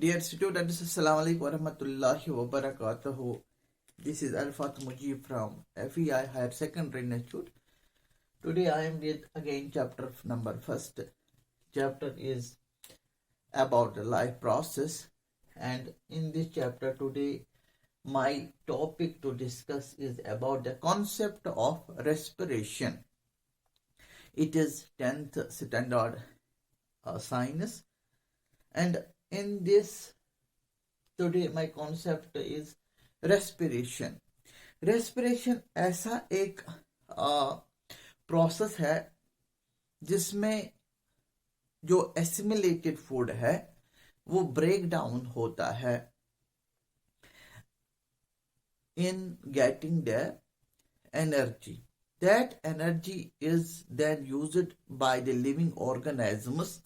Dear students, Assalamu alaikum warahmatullahi wabarakatuh. This is Arfat Mujib from FEI Higher Secondary Institute. Today I am with again chapter number first. Chapter is about the life process, and in this chapter today my topic to discuss is about the concept of respiration. It is 10th standard science, and in this today my concept is respiration. respiration ऐसा एक process है जिसमें जो assimilated food है वो break down होता है in getting the energy. That energy is then used by the living organisms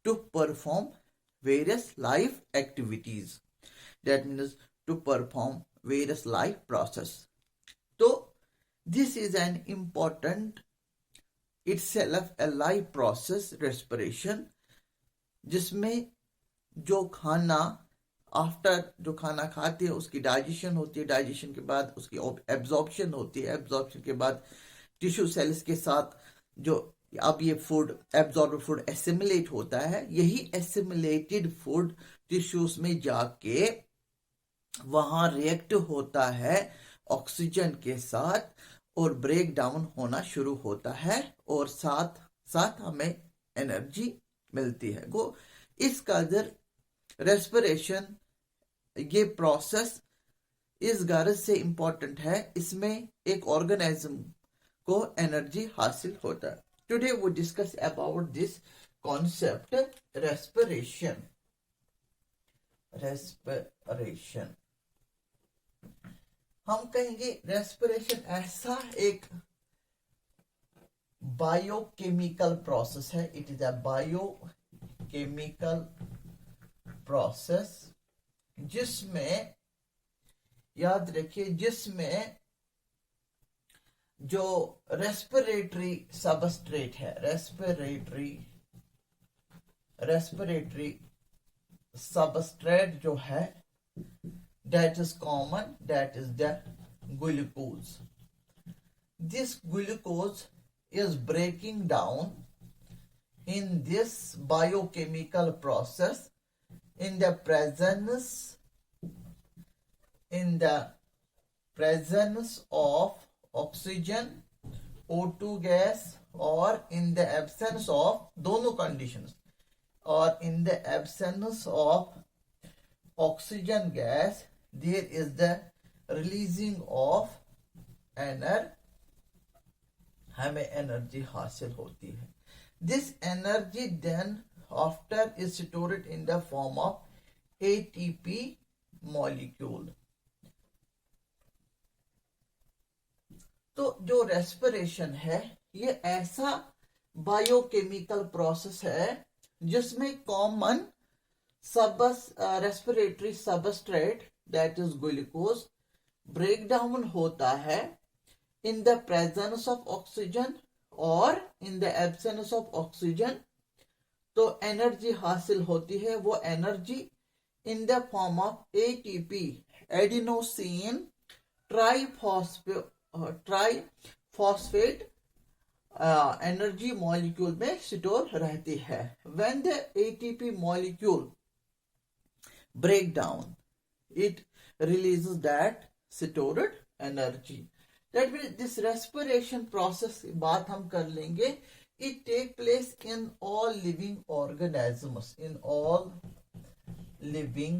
to perform various life activities. That means to perform various life process. So this is an important itself a life process respiration, जिसमें जो खाना after जो खाना खाते हैं उसकी digestion होती है, डाइजेशन के बाद उसकी एब्जॉर्प्शन होती है, एब्जॉर्प्शन के बाद टिश्यू सेल्स के साथ जो अब ये फूड एब्जॉर्ब फूड एसिमिलेट होता है, यही एसिमिलेटेड फूड टिश्यूज में जाके वहां रिएक्ट होता है ऑक्सीजन के साथ और ब्रेक डाउन होना शुरू होता है और साथ साथ हमें एनर्जी मिलती है। गो इस कदर रेस्पिरेशन ये प्रोसेस इस गर्ज से इंपॉर्टेंट है, इसमें एक ऑर्गेनिज्म को एनर्जी हासिल होता है। टुडे वो discuss about this concept respiration. Respiration हम कहेंगे रेस्पिरेशन ऐसा एक बायोकेमिकल प्रोसेस है। It is a biochemical process जिसमें याद रखिए जिसमें जो रेस्पिरेटरी सबस्ट्रेट है, रेस्पिरेटरी सबस्ट्रेट जो है that is common, that is the glucose. This glucose is breaking down in this biochemical process in the presence of oxygen, O2 gas, or in the absence of दोनों conditions, or in the absence of oxygen gas there is the releasing of हमें energy हासिल होती है। This energy then after is stored in the form of ATP molecule. तो जो respiration है ये ऐसा बायोकेमिकल प्रोसेस है जिसमें common respiratory substrate that is glucose break down होता है in the presence of oxygen और in the absence of oxygen. तो एनर्जी हासिल होती है, वो energy in the form of ATP adenosine triphosphate energy molecule में स्टोर रहती है। When the ATP molecule break down, it releases that stored energy. That means this respiration process बात हम कर लेंगे। It take place in all living organisms, in all living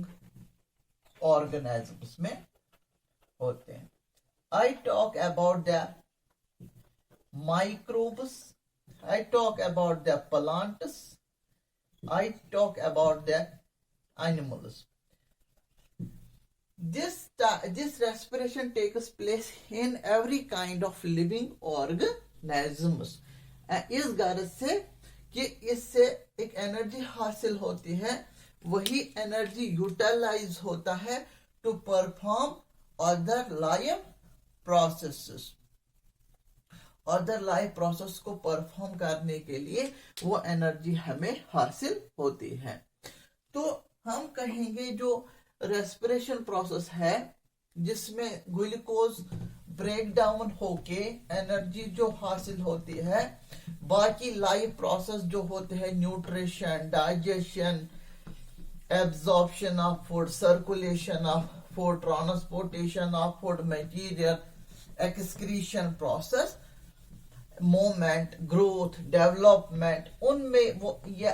organisms में होते हैं। I talk about the microbes, I talk about the plants, I talk about the animals. This respiration takes place in every kind of living organisms. इस गर्ज से कि इससे एक energy हासिल होती है, वही एनर्जी यूटिलाइज होता है to perform other life processes. Other life process को परफॉर्म करने के लिए वो एनर्जी हमें हासिल होती है। तो हम कहेंगे जो रेस्पिरेशन प्रोसेस है जिसमें ग्लूकोज ब्रेक डाउन होके एनर्जी जो हासिल होती है, बाकी लाइफ प्रोसेस जो होते हैं nutrition, digestion, absorption of food, circulation of food, transportation of food material, excretion process, moment, growth, development, उनमें ये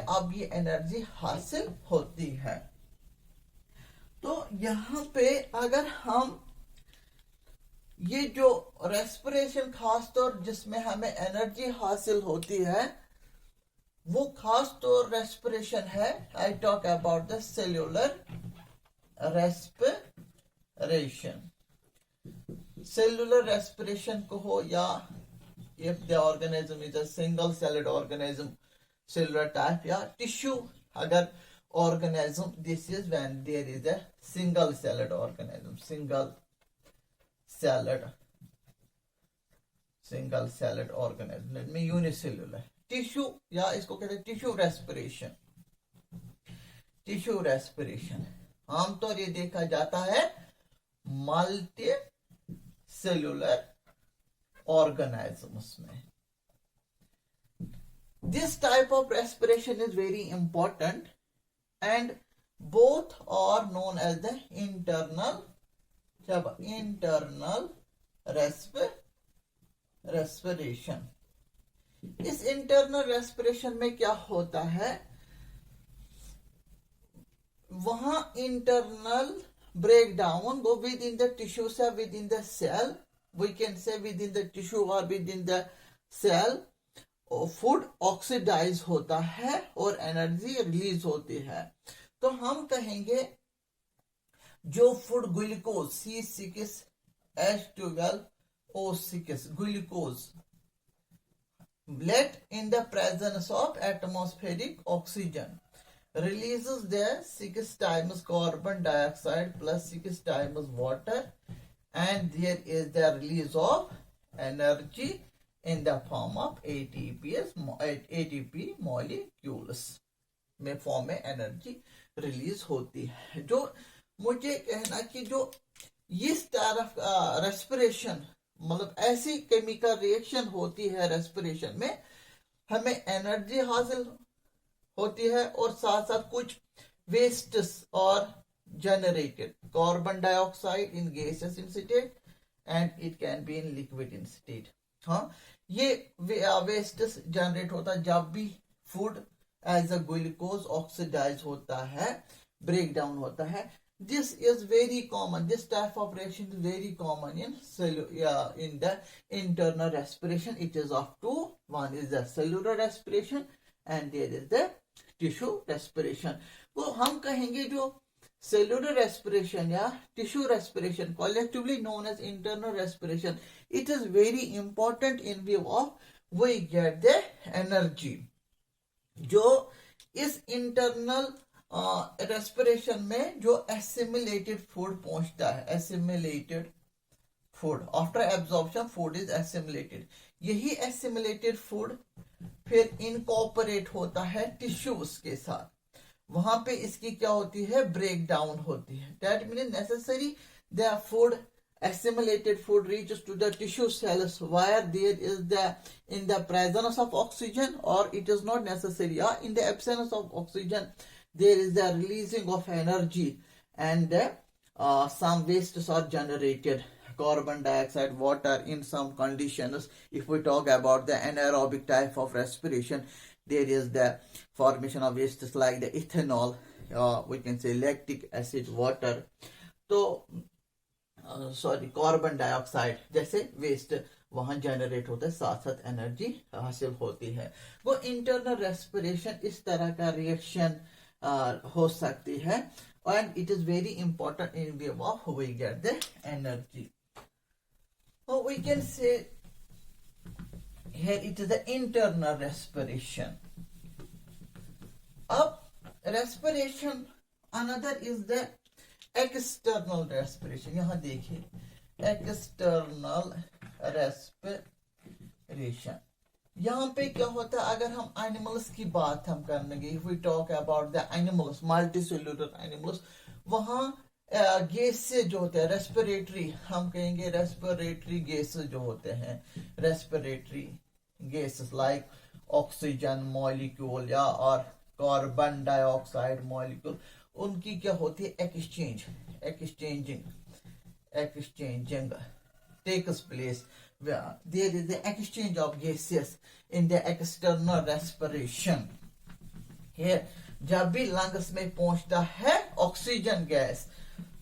एनर्जी हासिल होती है। तो यहाँ पे अगर हम ये जो रेस्पिरेशन खासतौर जिसमें हमें एनर्जी हासिल होती है वो खासतौर रेस्पिरेशन है, I talk about the cellular respiration. Cellular respiration को हो या if the organism is a single celled organism, cellular type, या tissue अगर organism, this is when there is a single celled organism, single celled organism, let me unicellular tissue, या इसको कहते हैं tissue respiration. Tissue respiration आमतौर ये देखा जाता है मल्टी सेल्यूलर organisms में। This type of respiration is very important and both are known as the internal respiration। इस internal respiration में क्या होता है, वहां internal breakdown go within the tissue से within the cell, we can say within the tissue or within the cell, food oxidize होता है और एनर्जी रिलीज होती है। तो हम कहेंगे जो food glucose C6H12O6 glucose let in the presence of atmospheric oxygen releases the 6 times carbon dioxide plus 6 times water, and there is the release of energy in the form of ATP molecules में form में energy release होती है। जो मुझे कहना कि जो इस तरफ रेस्पिरेशन मतलब ऐसी केमिकल रिएक्शन होती है रेस्पिरेशन में, हमें एनर्जी हासिल होती है और साथ साथ कुछ वेस्ट्स और generated carbon dioxide in gaseous in state and it can be in liquid in state। हाँ, ये वेस्ट जनरेट होता है जब भी food as a glucose oxidize होता है, ब्रेक डाउन होता है। This is very common, this type of reaction is very common in the internal respiration। it is of two, one is the cellular respiration and there is the tissue respiration। वो हम कहेंगे जो cellular respiration या tissue respiration, collectively known as internal respiration, it is very important in view of we get the energy। जो इस internal respiration में जो assimilated food पहुंचता है, assimilated food after absorption food is assimilated, यही assimilated food फिर incorporate होता है tissues के साथ, वहां पे इसकी क्या होती है, ब्रेक डाउन होती है। That means necessary the food assimilated food reaches to the tissue cells where there is the in the presence of oxygen or it is not necessary, in the absence of oxygen there is the releasing of energy and some wastes are generated, carbon dioxide, water in some conditions। if we talk about the anaerobic type of respiration, there is the formation of wastes like the ethanol, we can say lactic acid, water, तो carbon dioxide जैसे waste वहां generate होता है, साथ साथ energy हासिल होती है। वो इंटरनल रेस्पिरेशन इस तरह का रिएक्शन हो सकती है and it is very important in view of how we get the energy। so we can say here it is the internal respiration। अब respiration another is the external respiration. यहां देखिए external respiration, यहाँ पे क्या होता है, अगर हम एनिमल्स की बात हम करेंगे, if we talk about the animals, multi cellular animals, वहाँ गैसेस जो होते हैं रेस्पिरेटरी, हम कहेंगे रेस्पिरेटरी गैसेस जो होते हैं, respiratory gases like oxygen molecule या और कार्बन डाइऑक्साइड मॉलिक्यूल, उनकी क्या होती है exchanging exchanging takes place where there is the exchange of gases in the external respiration. Here जब भी लंग्स में पहुंचता है ऑक्सीजन गैस,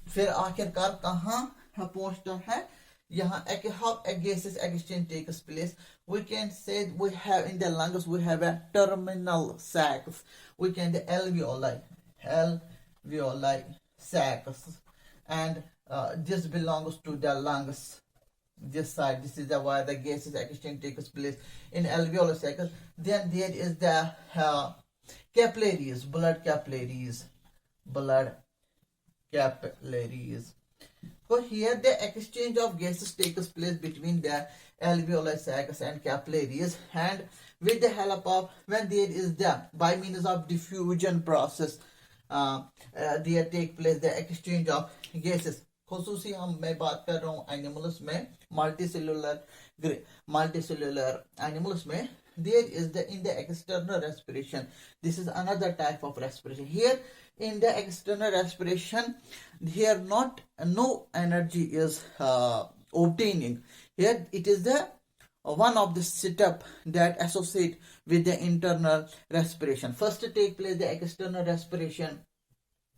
फिर आखिरकार कहाँ पहुंचता है, यहाँ how gases exchange takes place. We can say we have in the lungs we have a terminal sacs, we can the alveoli sacs, and this belongs to the lungs. This side, this is the where the gases exchange takes place in alveolar sacs. Then there is the capillaries, blood capillaries. So here the exchange of gases takes place between the alveolar sacs and capillaries, and with the help of, when there is the by means of diffusion process, there take place the exchange of gases. खुसूसी मैं बात कर रहा हूँ animals में, multicellular animals में, there is the in the external respiration, this is another type of respiration. Here in the external respiration, here no energy is obtaining. Here it is the one of the setup that associate with the internal respiration. First take place the external respiration.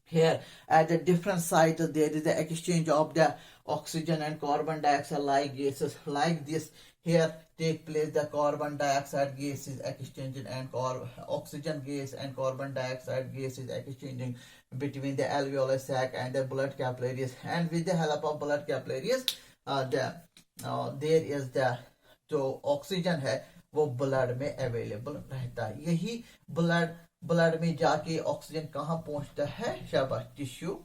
Here at the different sites there is the exchange of the oxygen and carbon dioxide like gases like this. Here take place the carbon dioxide gas is exchanging and oxygen gas and carbon dioxide gas is exchanging between the alveolar sac and the blood capillaries, and with the help of blood capillaries there is the जो oxygen है वो blood में available रहता है. यही blood में जाके oxygen कहाँ पहुंचता है, शाबाश, टिश्यू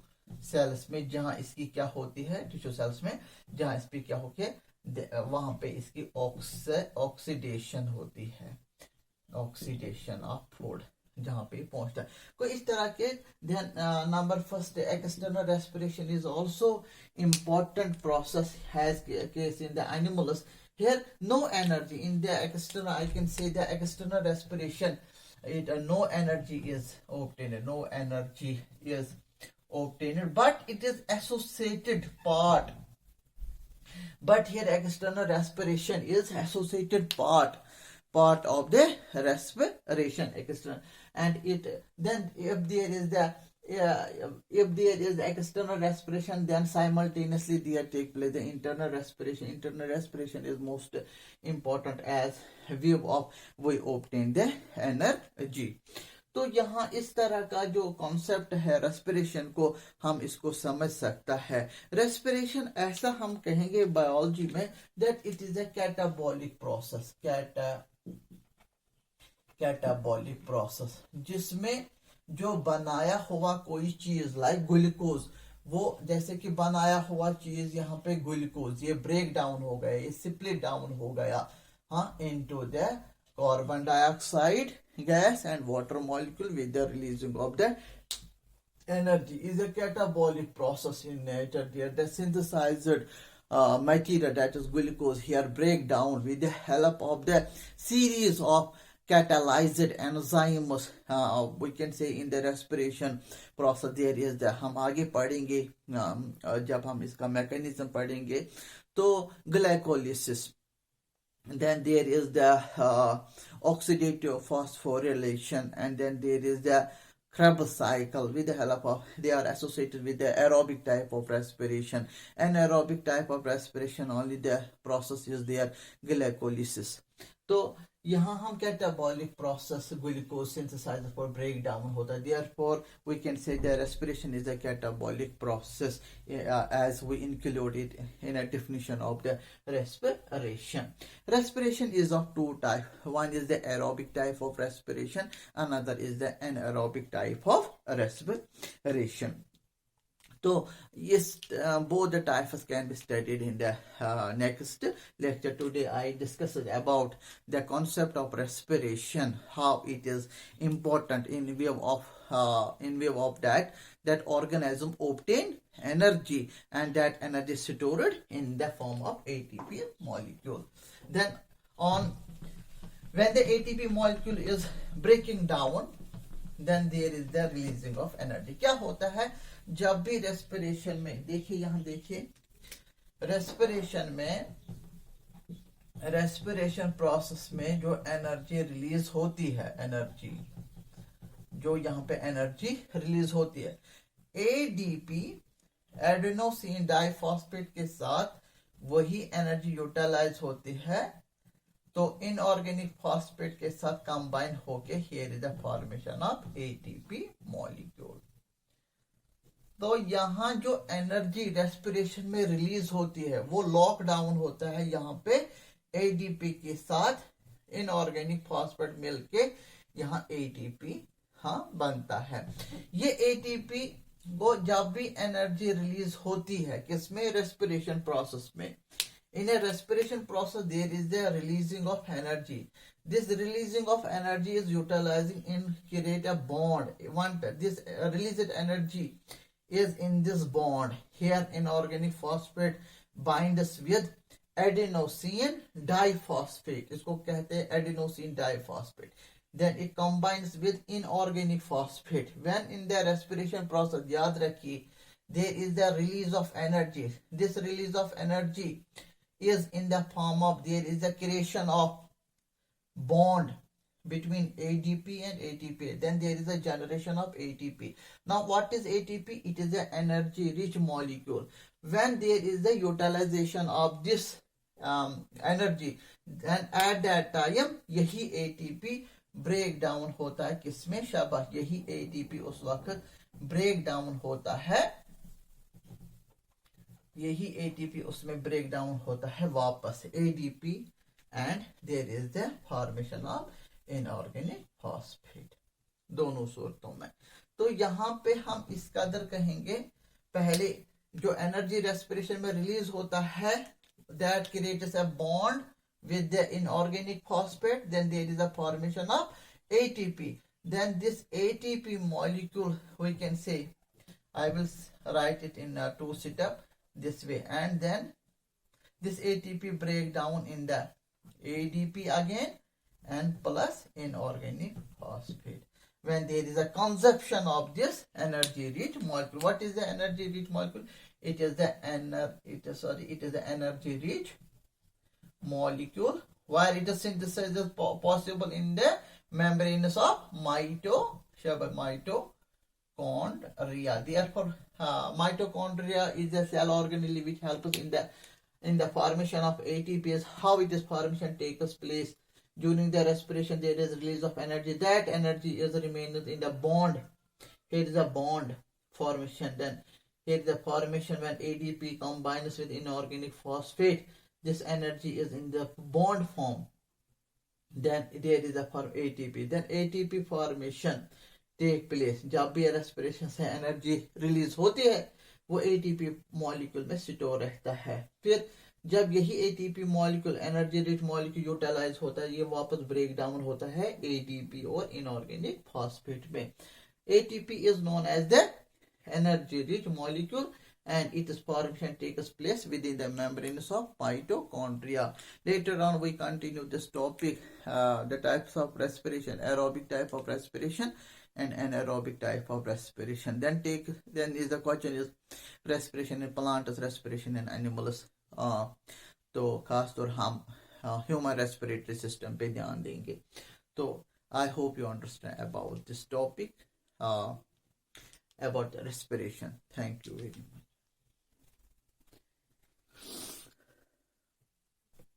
सेल्स में, जहां इसकी क्या होती है, टिश्यू सेल्स में जहां इस पे क्या होती है, वहां पे इसकी ऑक्सीडेशन होती है, ऑक्सीडेशन ऑफ फूड जहां पे पहुंचता है. कोई इस तरह के ध्यान. Number first, external respiration is also important process has case in the animals. Here no energy in the external, I can say the external respiration, no energy is obtained, but it is associated part. But here external respiration is associated part of the respiration external, and it then if there is external respiration, then simultaneously there take place the internal respiration. Internal respiration is most important as we obtain the energy. तो यहाँ इस तरह का जो concept है respiration को, हम इसको समझ सकता है. रेस्पिरेशन ऐसा हम कहेंगे बायोलॉजी में that it is a catabolic process, जिसमें जो बनाया हुआ कोई चीज लाइक ग्लूकोज, वो जैसे कि बनाया हुआ चीज यहाँ पे ग्लूकोज, ये ब्रेक डाउन हो गया, ये स्प्लिट डाउन हो गया into the carbon dioxide gas and water molecule with the releasing of the energy is a catabolic process in nature. There the synthesized material, that is glucose, here break down with the help of the series of catalyzed enzymes. We can say in the respiration process there is the, हम आगे पढ़ेंगे जब हम इसका mechanism पढ़ेंगे, तो glycolysis, then there is the oxidative phosphorylation, and then there is the Krebs cycle. With the help of, they are associated with the aerobic type of respiration. Anaerobic type of respiration, only the process is there, glycolysis. तो यहाँ हम catabolic process glucose synthesize for breakdown होता है. Therefore we can say the respiration is a catabolic process as we include it in a definition of the respiration. Respiration is of two types. One is the aerobic type of respiration, another is the anaerobic type of respiration. So yes, both the types can be studied in the next lecture. Today I discussed about the concept of respiration, how it is important in view of that organism obtain energy, and that energy is stored in the form of ATP molecule. Then on when the ATP molecule is breaking down, then there is the releasing of energy. क्या होता है जब भी respiration में, देखिए यहां देखिए respiration process में जो एनर्जी रिलीज होती है, एनर्जी जो यहाँ पे एनर्जी रिलीज होती है, एडीपी एडेनोसिन डाइफॉस्फेट के साथ वही एनर्जी यूटिलाइज होती है, तो इनऑर्गेनिक फॉस्फेट के साथ कंबाइन होके here is the formation of ATP molecule. तो यहाँ जो एनर्जी रेस्पिरेशन में रिलीज होती है वो लॉकडाउन होता है यहाँ पे एडीपी के साथ इनऑर्गेनिक फॉस्फेट मिलके यहाँ एटीपी बनता है। ये एटीपी वो जब भी एनर्जी रिलीज होती है किसमें, रेस्पिरेशन प्रोसेस में, in a respiration process there is the releasing of energy. This releasing of energy is utilizing in create a bond. This released energy is in this bond. Here inorganic phosphate binds with adenosine diphosphate. इसको कहते हैं adenosine diphosphate. Then it combines with inorganic phosphate. When in the respiration process, याद रखिए, there is the release of energy. This release of energy is in the form of, there is a creation of bond between ADP and ATP. Then there is a generation of ATP. Now what is ATP? It is an energy rich molecule. When there is the utilization of this energy, then at that time यही ATP break down होता है किसमें, शाबाश, यही ATP उस वक्त break down होता है, यही ATP उसमें ब्रेक डाउन होता है वापस ADP, and there is the formation of inorganic phosphate दोनों सूरतों में। तो यहाँ पे हम इस कदर कहेंगे, पहले जो एनर्जी रेस्पिरेशन में रिलीज होता है that creates a bond with the inorganic phosphate, then there is a formation of ATP. Then this ATP molecule, we can say, I will write it in two setup this way, and then this ATP break down in the ADP again and plus inorganic phosphate. When there is a consumption of this energy rich molecule, what is the energy rich molecule? It is the energy rich molecule where it is synthesized possible in the membranes of mitochondria. Therefore, mitochondria is a cell organelle which helps in the formation of ATPs. How it is formation takes place during the respiration, there is release of energy. That energy is remains in the bond. Here is a bond formation. Then here is the formation when ADP combines with inorganic phosphate. This energy is in the bond form. Then there is a form ATP. Then ATP formation take place. जब भी respiration से energy release होती है वो ATP molecule में store रहता है। फिर जब यही ATP molecule energy rich molecule utilize होता है, ये वापस ब्रेक डाउन होता है ADP और इनऑर्गेनिक फॉस्फेट में। ATP is known as the energy rich molecule, and its formation takes place within the membranes of mitochondria. Later on we continue this topic, the types of respiration, aerobic type of respiration and anaerobic type of respiration. Then is the question is respiration in plants, respiration in animals. तो खास तौर हम human respiratory system पे ध्यान देंगे। तो I hope you understand about this topic, about respiration. Thank you very much.